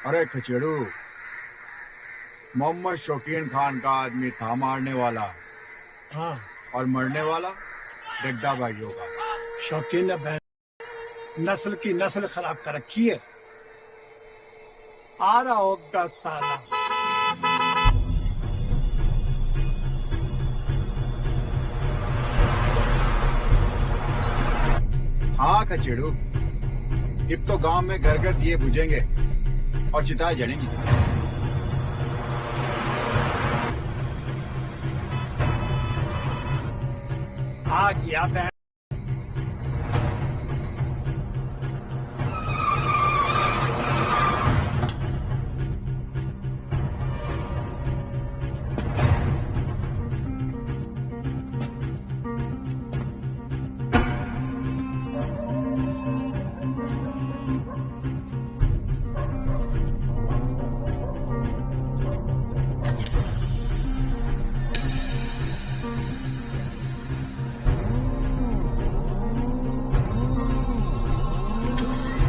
अरे खचेड़ू, मोहम्मद शौकीन खान का आदमी था मारने वाला। हाँ, और मरने वाला डिग्डा भाइयों का। शौकीन ने नस्ल की नस्ल खराब कर रखी है। आ रहा होगा साला। हाँ खचेड़ू, अब तो गांव में घर घर दिए बुझेंगे और चिताएं जलेंगी। आ गया बहन।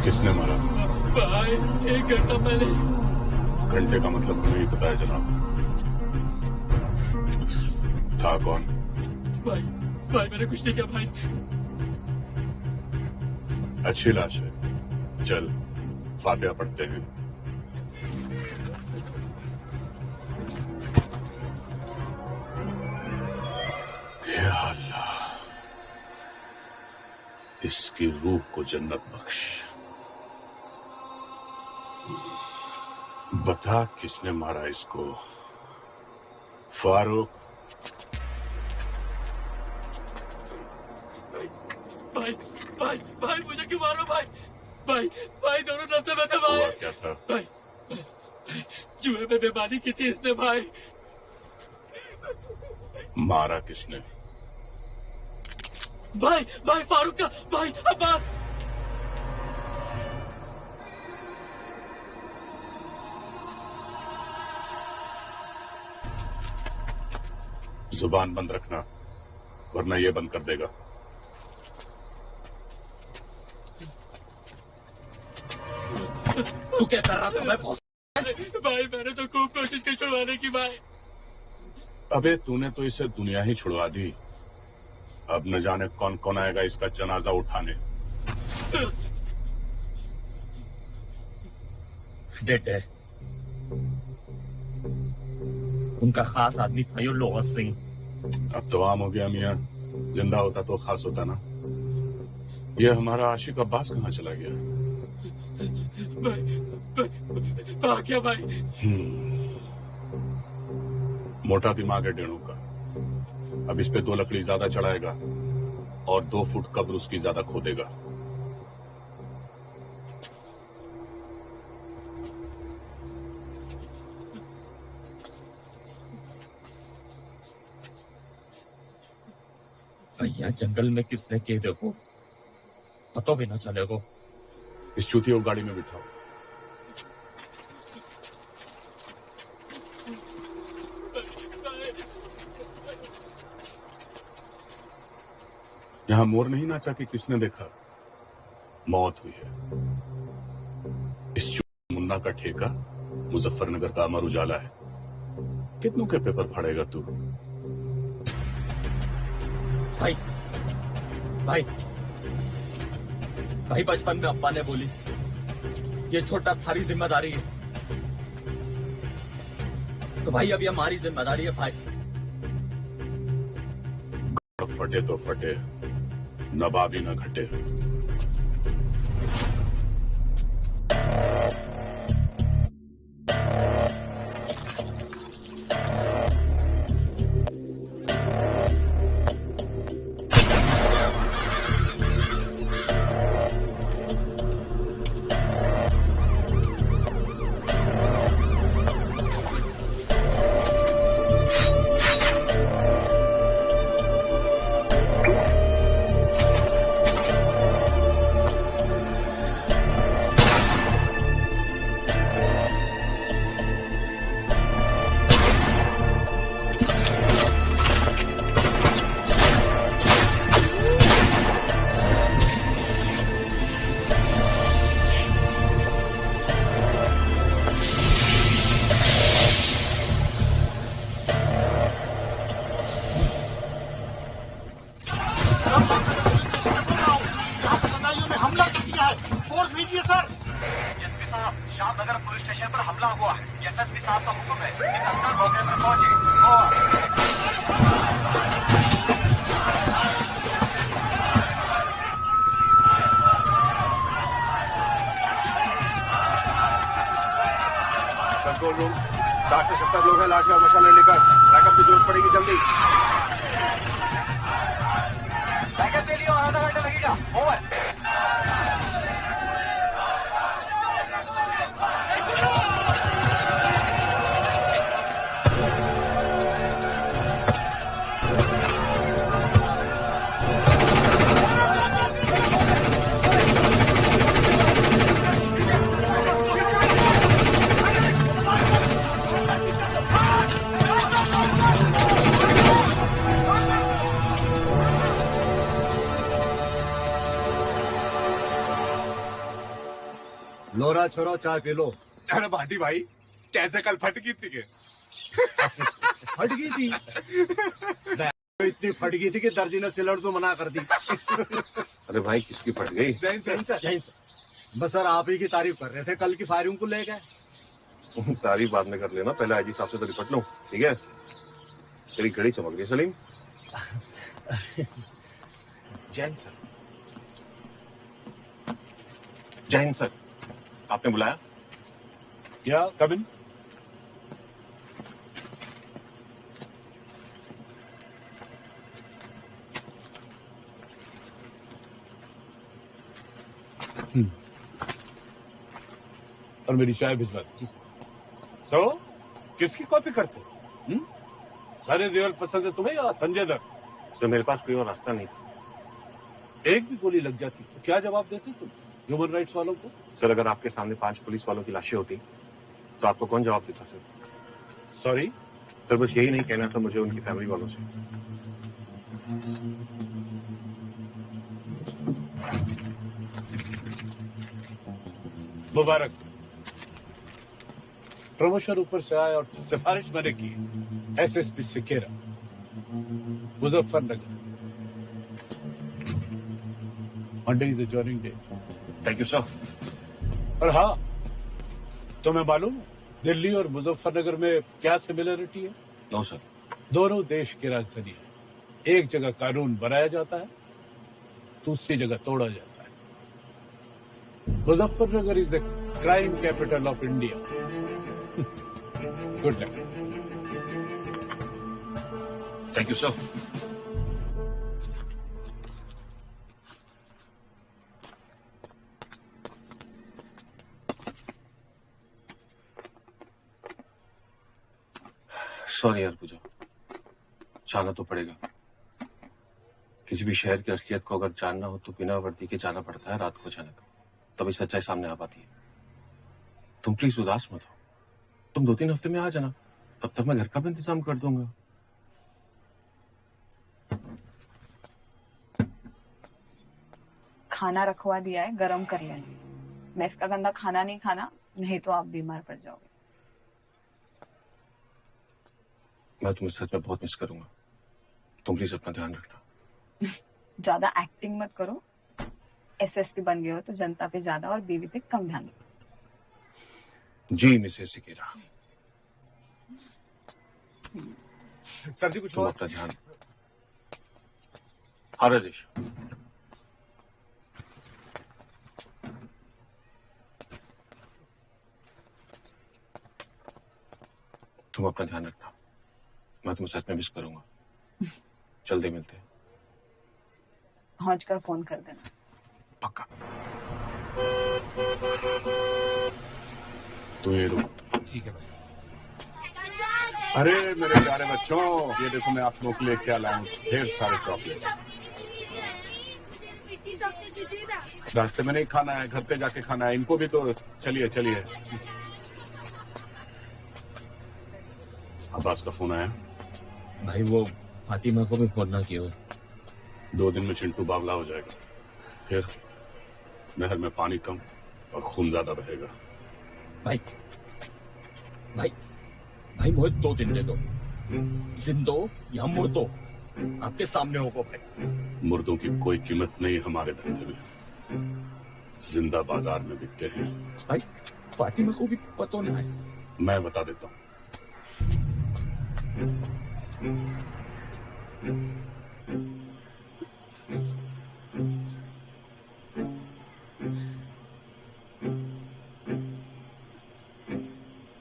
किसने मारा? भाई 1 घंटा पहले। घंटे का मतलब नहीं पता है जनाब। था कौन? भाई मैंने कुछ नहीं किया भाई। अच्छी लाश है, चल फातिहा पढ़ते हैं। या अल्लाह, इसकी रूह को जन्नत बख्श। बता किसने मारा इसको? फारूक? भाई मुझे क्यों मारो भाई? भाई दोनों नशे में थे भाई। हुआ क्या था? भाई जुए में बेईमानी की थी इसने भाई। मारा किसने? भाई फारूक का भाई अब्बास। जुबान बंद रखना वरना ये बंद कर देगा। तू क्या कर रहा था? मैं भाई मैंने तो खूब कोशिश की छुड़वाने की भाई। अबे तूने तो इसे दुनिया ही छुड़वा दी। अब न जाने कौन कौन आएगा इसका जनाजा उठाने। डेड है। उनका खास आदमी था यो लोहा सिंह। अब तो आम हो गया मियां, जिंदा होता तो खास होता ना। ये हमारा आशिक अब्बास कहाँ चला गया? भाई क्या भाई? मोटा दिमाग है डेणू का। अब इस पे 2 लकड़ी ज्यादा चढ़ाएगा और 2 फुट कब्र उसकी ज्यादा खोदेगा। भैया जंगल में किसने किए देखो, पता भी ना चलेगा। इस चूतिया को गाड़ी में बिठाओ। यहां मोर नहीं नाचा कि किसने देखा? मौत हुई है। इस मुन्ना का ठेका मुजफ्फरनगर का अमर उजाला है। कितनों के पेपर फाड़ेगा तू? भाई बचपन में अब्बा ने बोली ये छोटा थारी जिम्मेदारी है, तो भाई अब ये हमारी जिम्मेदारी है भाई। फटे तो फटे, नवाबी न घटे। एसएसपी साहब का हुक्म है कि तत्काल मौके पर पहुंचे। कंट्रोल रूम 60 से 70 लोग हैं, लाठी और मशाले लेकर। बैकअप की जरूरत पड़ेगी जल्दी। बैकअप के लिए और आधा घंटा लगेगा। ओवर। लोरा छोरो चाय पी लो। अरे भाटी भाई, कैसे कल फट गई थी? फट गई थी। इतनी फट गई थी कि दर्जी ने सिलर से मना कर दी। अरे भाई, किसकी फट गई? जैन सर। बस सर आप ही की तारीफ कर रहे थे कल की फायरिंग को लेकर। तारीफ बाद में कर लेना, पहले आईजी साहब से तो निपट लो, ठीक है? तेरी घड़ी चमक गई सलीम। जैन सर, जैन सर, आपने बुलाया? या कम इन। और मेरी चाय भिजवा दी। तो किसकी कॉपी करते? सारे देवल पसंद है तुम्हें या संजय दत्त? सर मेरे पास कोई और रास्ता नहीं था। एक भी गोली लग जाती तो क्या जवाब देते तुम ह्यूमन राइट्स वालों को? सर अगर आपके सामने 5 पुलिस वालों की लाशें होती तो आपको कौन जवाब देता? सर सॉरी सर, बस यही नहीं कहना था मुझे उनकी फैमिली वालों से। मुबारक, प्रमोशन ऊपर से आया और सिफारिश मैंने की। SSP Sequeira, Muzaffarnagar. Monday is the joining day. Thank you sir. और हाँ, तुम्हें मालूम है दिल्ली और मुजफ्फरनगर में क्या सिमिलरिटी है? No sir. दोनों देश की राजधानी है। एक जगह कानून बनाया जाता है, दूसरी जगह तोड़ा जाता है। Muzaffarnagar is the crime capital of India. Good luck. Thank you sir. Sorry यार पूजा, जाना तो पड़ेगा। किसी भी शहर की असलियत को अगर जानना हो तो बिना वर्दी के जाना पड़ता है रात को अचानक, तभी सच्चाई सामने आ पाती है। तुम प्लीज उदास मत हो, तुम 2-3 हफ्ते में आ जाना, तब तक मैं घर का भी इंतजाम कर दूंगा। खाना रखवा दिया है, गरम कर लेना। मैस का गंदा खाना नहीं खाना, नहीं तो आप बीमार पड़ जाओगे। मैं तुम्हें सच में बहुत मिस करूंगा, तुम प्लीज अपना ध्यान रखना। ज्यादा एक्टिंग मत करो। एसएसपी बन गए हो तो जनता पे ज्यादा और बीवी पे कम ध्यान दो। जी मिसेस सिकेरा। सर जी कुछ तुम अपना ध्यान। हाँ राजेश, तुम अपना ध्यान रखना, मैं तुम्हें सच में मिस करूंगा। जल्दी मिलते हैं। पहुंच कर फोन कर देना। पक्का। तो ये रुक। ठीक है भाई। अरे मेरे प्यारे बच्चों, ये देखो मैं आप लोगों के लिए क्या लाया हूं, ढेर सारे चॉकलेट। रास्ते में नहीं खाना है, घर पे जाके खाना है। इनको भी तो चलिए चलिए। अब्बास का फोन आया? भाई वो फातिमा को भी फोन ना किया। 2 दिन में चिंटू बावला हो जाएगा, फिर नहर में पानी कम और खून ज्यादा बहेगा। भाई भाई भाई मुझे 2 दिन दे दो, जिंदो या मुर्दो, आपके सामने होगा भाई। मुर्दों की कोई कीमत नहीं हमारे धंधे में, जिंदा बाजार में बिकते हैं। भाई फातिमा को भी पता ना है, मैं बता देता हूं।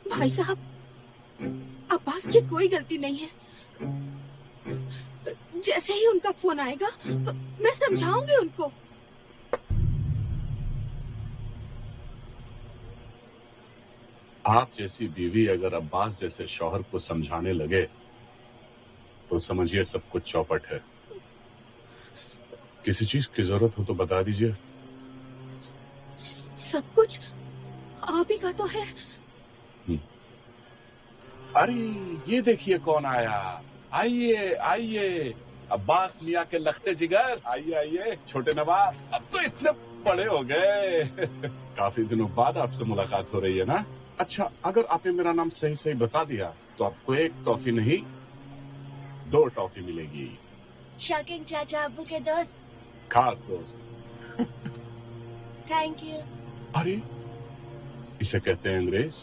भाई साहब, अब्बास की कोई गलती नहीं है। जैसे ही उनका फोन आएगा मैं समझाऊंगी उनको। आप जैसी बीवी अगर अब्बास जैसे शौहर को समझाने लगे तो समझिए सब कुछ चौपट है। किसी चीज की जरूरत हो तो बता दीजिए। सब कुछ आप ही का तो है। अरे ये देखिए कौन आया। आइए आइए, अब्बास मियाँ के लखते जिगर। आइए आइए छोटे नवाब, अब तो इतने बड़े हो गए। काफी दिनों बाद आपसे मुलाकात हो रही है ना। अच्छा, अगर आपने मेरा नाम सही सही बता दिया तो आपको एक टॉफी नहीं 2 टॉफी मिलेगी। शॉकिंग चाचा अब्बू के दोस्त। खास दोस्त। Thank you. अरे इसे कहते हैं अंग्रेज।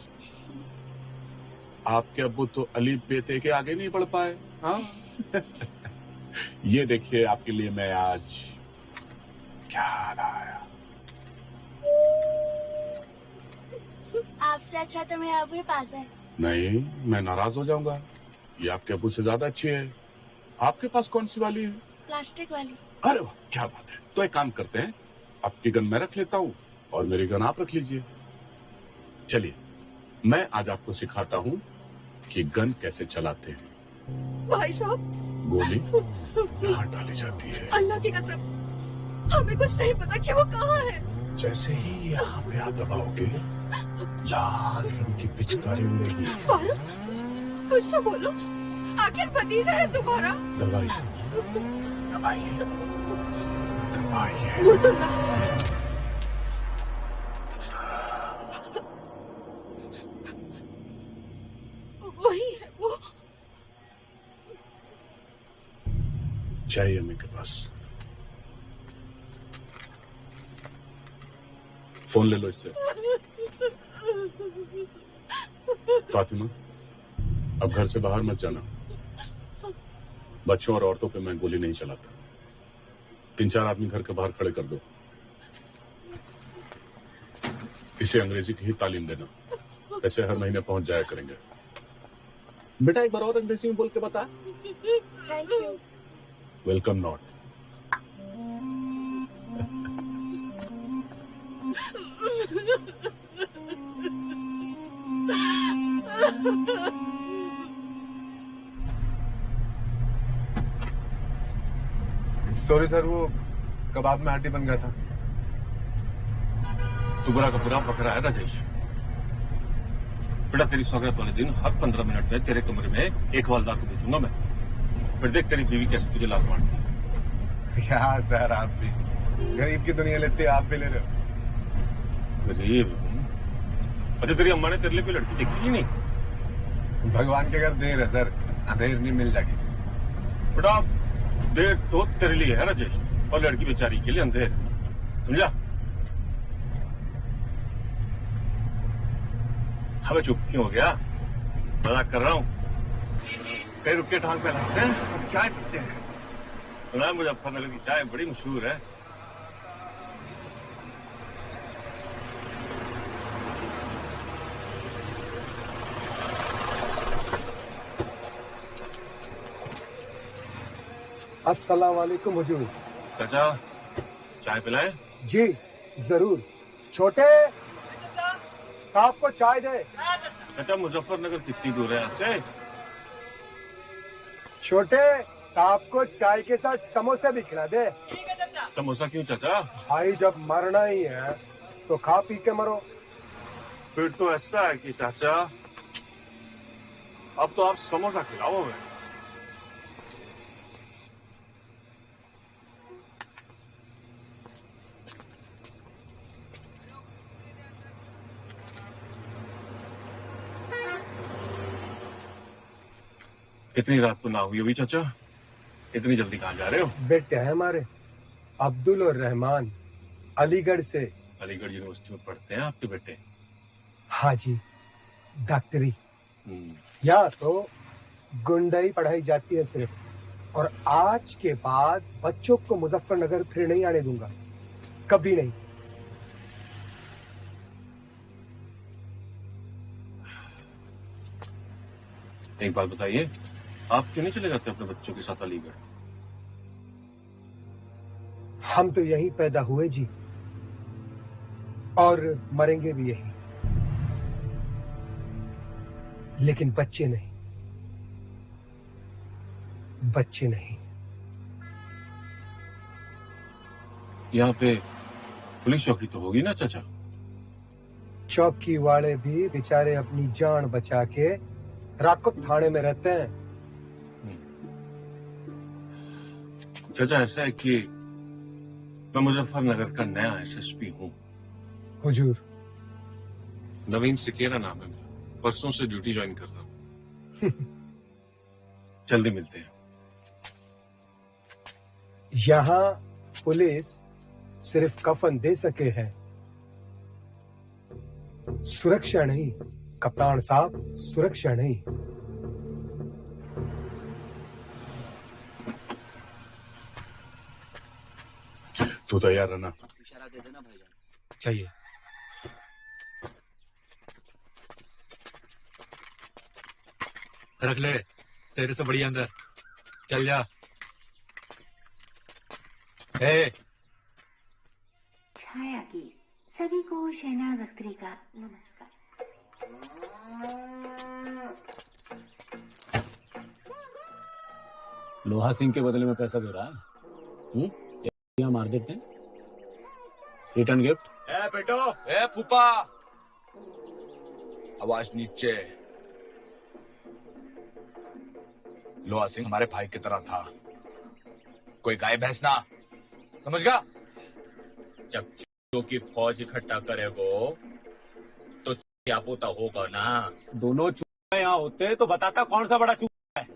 आपके अब्बू तो अली बेटे के आगे नहीं बढ़ पाए। हाँ। ये देखिए आपके लिए मैं आज क्या लाया। आपसे अच्छा तो मेरे अब्बू के पास है। नहीं, मैं नाराज हो जाऊंगा। ये आपके अब्बू से ज्यादा अच्छी है। आपके पास कौन सी वाली है? प्लास्टिक वाली। अरे वाह, क्या बात है। तो एक काम करते हैं, आपकी गन मैं रख लेता हूँ और मेरी गन आप रख लीजिए। चलिए, मैं आज आपको सिखाता हूँ कि गन कैसे चलाते हैं। भाई साहब, गोली यहाँ डाली जाती है। अल्लाह की कसम, हमें कुछ नहीं पता कि वो कहाँ है। जैसे ही यहाँ पे आप दबाओगे, लाल रंग की पिचकारी उड़ेगी। फारूक, कुछ तो बोलो, आखिर भतीजा है तुम्हारा। दबाइए, दबाइए, दबाइए। मुर्तुल्ला, वही है वो। चाहिए अम्मी के पास। फोन ले लो इससे। फातिमा, अब घर से बाहर मत जाना। बच्चों और औरतों पे मैं गोली नहीं चलाता। 3-4 आदमी घर के बाहर खड़े कर दो। इसे अंग्रेजी की ही तालीम देना, ऐसे हर महीने पहुंच जाया करेंगे। बेटा एक बार और अंग्रेजी में बोल के बता। Thank you. Welcome not. Sorry sir, वो कबाब में हड्डी बन गया था। तू बुरा का बुरा बकरा है राजेश। बेटा तेरी स्वागत वाले दिन हर 15 मिनट में तेरे कमरे में एक हवलदार को भेजूंगा मैं। फिर देख तेरी बीवी कैसे तुझे लात मारती है। क्या सर, आप भी गरीब की दुनिया लेते, आप भी ले रहे हो। गरीब? अच्छा तेरी अम्मा ने तेरे लिए कोई लड़की देखी ही नहीं? भगवान के घर देर है सर, अंधेर नहीं मिल जाएगी। बेटा देर तो तेरे लिए है राजेश, और लड़की बेचारी के लिए अंधेर। समझा? हमें चुप क्यों हो गया? मजाक कर रहा हूँ। कहीं रुक के ढाल पे रखते हैं, चाय पीते हैं। सुना है मुजफ्फरनगर की चाय बड़ी मशहूर है। अस्सलाम वालेकुम हुजूर। चाचा चाय पिलाए? जी जरूर। छोटे साहब को चाय दे। चाचा मुजफ्फरनगर कितनी दूर है यहाँ से? छोटे साहब को चाय के साथ समोसे भी खिला दे। समोसा क्यों चाचा? भाई जब मरना ही है तो खा पी के मरो। फिर तो ऐसा है कि चाचा अब तो आप समोसा खिलाओ हमें। इतनी रात तो ना हुई अभी चाचा, इतनी जल्दी कहाँ जा रहे हो? बेटे हैं हमारे अब्दुल और रहमान, अलीगढ़ से। अलीगढ़ यूनिवर्सिटी में पढ़ते हैं आपके बेटे? हाँ जी। डॉक्टरी या तो गुंडाई पढ़ाई जाती है सिर्फ, और आज के बाद बच्चों को मुजफ्फरनगर फिर नहीं आने दूंगा, कभी नहीं। एक बात बताइए, आप क्यों नहीं चले जाते अपने बच्चों के साथ अलीगढ़? हम तो यहीं पैदा हुए जी, और मरेंगे भी यहीं, लेकिन बच्चे नहीं, बच्चे नहीं। यहाँ पे पुलिस चौकी तो होगी ना चाचा? चौकी वाले भी बेचारे अपनी जान बचा के राकुत थाने में रहते हैं। चाचा ऐसा है कि मैं मुजफ्फरनगर का नया एसएसपी हूँ। हुजूर। नवीन सिकेरा नाम है मेरा, परसों से ड्यूटी ज्वाइन कर रहा हूँ। जल्दी मिलते हैं। यहाँ पुलिस सिर्फ कफन दे सके हैं, सुरक्षा नहीं कप्तान साहब, सुरक्षा नहीं। तू तैयार रहना। इशारा दे देना भाईजान। चाहिए। रख ले, तेरे से बढ़िया अंदर चल जा। छाया की सभी को शहनाज अख्तरी का नमस्कार। लोहा सिंह के बदले में पैसा दे रहा है? यहाँ मार देते हैं, रिटर्न गिफ्ट। ए बेटो, ए फूफा, आवाज नीचे। लोहा सिंह हमारे भाई की तरह था, कोई गाय भैंस ना, समझ गया? जब चीजों की फौज इकट्ठा करेगो तो क्या पोता होगा ना। दोनों चूहे यहाँ होते तो बताता कौन सा बड़ा चूहा है,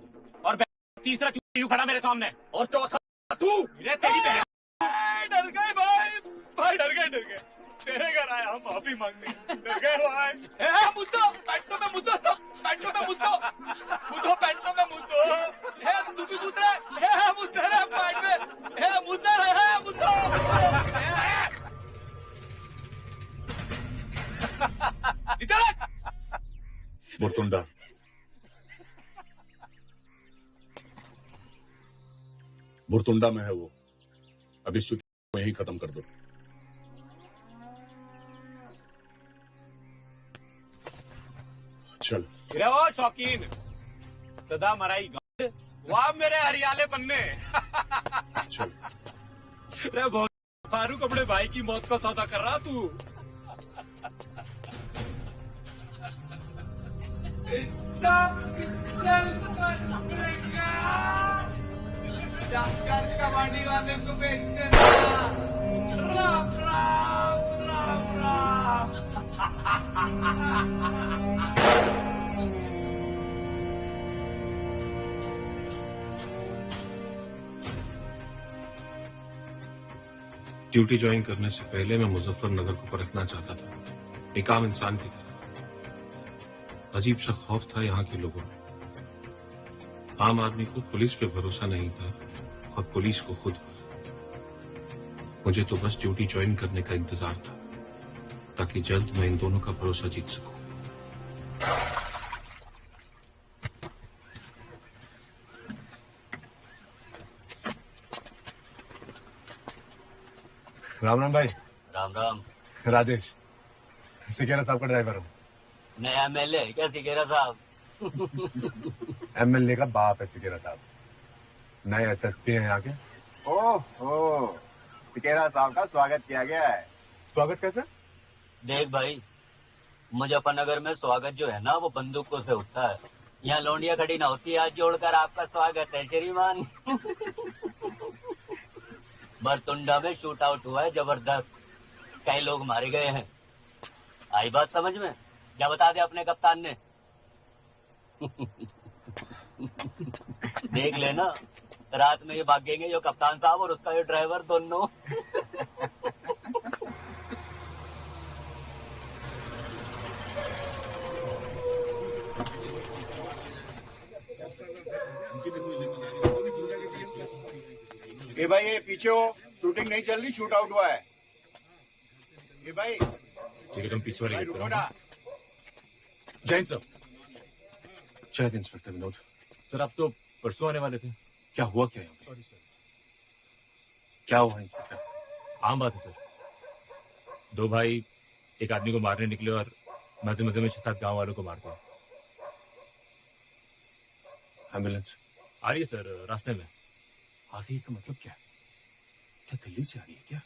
और तीसरा चूहा यूं खड़ा मेरे सामने, और चौथा तू। तेरी बहन। डर गए भाई डर गए। तेरे घर आए हम माफी मांगने, डर गए भाई। मुद्दो पैंटों में मुद्दो, सब पैंटों में मुद्दो पैंटों में मुद्दो। तू भी मुद्द रहे, मुद्द रहे पैंट में, मुद्द रहे मुद्दो। बुरतुंडा, बुरतुंडा में है वो। अब इस को यही खत्म कर दो। चल। ओ शौकीन, सदा मराई गांड, वाह मेरे हरियाले पन्ने। चल। अरे बहुत फारूक अपने भाई की मौत का सौदा कर रहा तू। कबाड़ी वाले को बेचते ना। राम राम राम राम। ड्यूटी ज्वाइन करने से पहले मैं मुजफ्फरनगर को परखना चाहता था, एक आम इंसान की तरह। अजीब सा खौफ था यहाँ के लोगों में। आम आदमी को पुलिस पे भरोसा नहीं था, और पुलिस को खुद पर। मुझे तो बस ड्यूटी ज्वाइन करने का इंतजार था, ताकि जल्द मैं इन दोनों का भरोसा जीत सकूं। राम राम भाई। राम राम। राजेश, सिकेरा साहब का ड्राइवर हूँ। नया एमएलए क्या सिकेरा साहब? एमएलए का बाप है सिकेरा साहब, नए एसएसपी हैं यहाँ के। ओह, सिकेरा साहब का स्वागत किया गया है। स्वागत कैसे? देख भाई, मुजफ्फरनगर में स्वागत जो है ना वो बंदूकों से होता है। यहाँ लौंडिया खड़ी ना होती, हाथ जोड़कर आपका स्वागत है श्रीमान। बरतुंडा में शूट आउट हुआ है जबरदस्त, कई लोग मारे गए हैं। आई बात समझ में? क्या बता दे अपने कप्तान ने? देख लेना, रात में ये भागेंगे जो कप्तान साहब और उसका ये ड्राइवर दोनों। ए भाई ये पीछे हो, शूटिंग नहीं चल रही, शूट आउट हुआ है। ए भाई ठीक है, तुम पीछे वाले गेट रुको पर ना। आओ। जैन सर। शायद इंस्पेक्टर विनोद। सर आप तो परसों आने वाले थे। क्या हुआ क्या यहाँ? Sorry sir. क्या हुआ इंस्पेक्टर? आम बात है सर, दो भाई एक आदमी को मारने निकले और मजे मजे में 6-7 गांव वालों को मार दिया। एम्बुलेंस आ रही है सर, रास्ते में। आ रही का मतलब क्या? क्या दिल्ली से आ रही है क्या?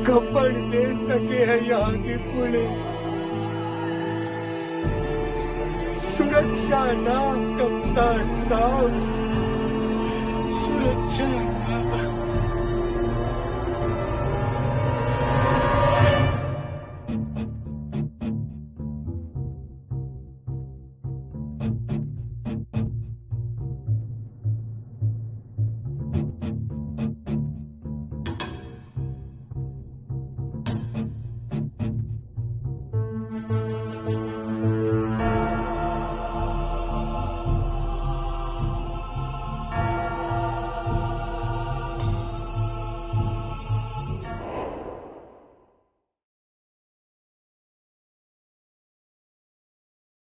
कफन दे सके है यहाँ की पुलिस, सुरक्षा ना कप्तान साहब, सुरक्षा